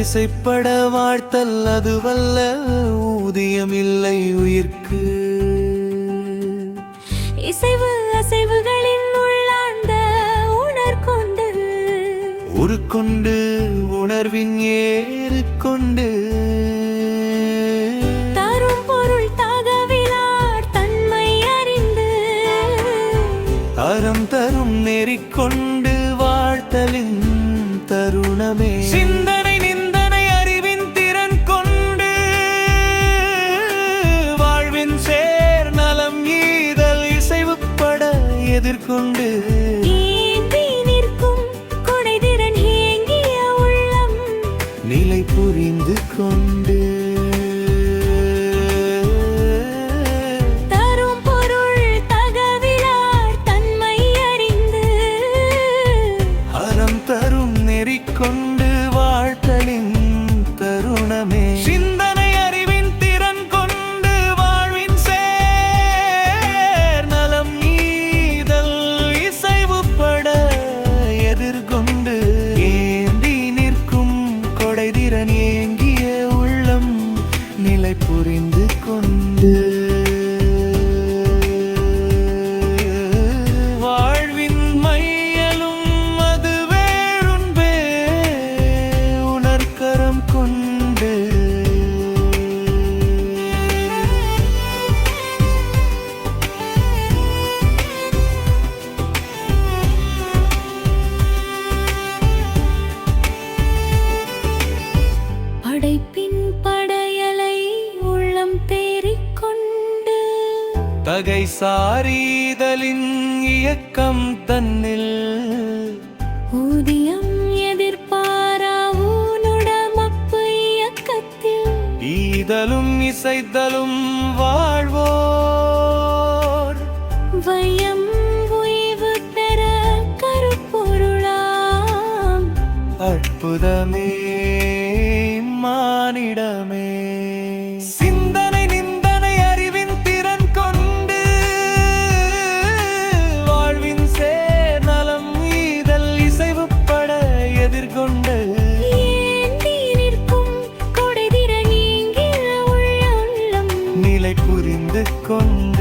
இசைப்பட வாழ்த்தல் அதுவல்ல ஊதியமில்லை உயிர்க்கு. இசைவு அசைவுகளின் உள்ளார்ந்த உணர்கொண்டு உருக்கொண்டு உணர்வின் ஏறுக்கொண்டு தரும் பொருள் தகவிலார் தன்மை அறிந்து அறம் தரும் நெறிக்கொண்டு வாழ்த்தலின் தருணமே. சிந்தனை நிந்தனை அறிவின் திறன் கொண்டு வாழ்வின் சேர் நலம் ஈதல் இசைவுப்பட எதிர்கொண்டு ஏந்தி நிற்கும் கொடைதிறன் ஏங்கிய உள்ளம் நிலை புரிந்து கொண்டு தரும் பொருள் தகவிலார் தன்மை அறிந்து அறம் தரும் நெறிக்கொண்டு வாழ்த்தலின் தருணமே. சிந்தனை அறிவின் திறன் கொண்டு வாழ்வின் சேர் நலம் ஈதல் இசைவுப்பட எதிர்கொண்டு ஏந்தி நிற்கும் கொடைதிறன் ஏங்கிய உள்ளம் நிலை புரிந்து கொண்டு வாழ்வின் மையலும் அது வேறுன்பே உணர்கரம் கொண்டு படைப்பின் படையலை உள்ளம் தேறிக்கொண்டு தகை சாரீதலின் இயக்கம் தன்னில் ஊதியம் எதிர்பாரா ஊனுடமப்பு இயக்கத்தில் ஈதலும் இசைத்தலும் வாழ்வோர் வையம் உய்வு பெற கருப்பொருளாம் அற்புதமே மானிடமே. சிந்தனை நிந்தனை அறிவின் திறன் கொண்டு வாழ்வின் சேர் நலம் ஈதல் இசைவுப்பட எதிர்கொண்டு ஏந்தி நிற்கும் கொடைதிறன் ஏங்கிய உள்ளம் நிலை புரிந்து கொண்டு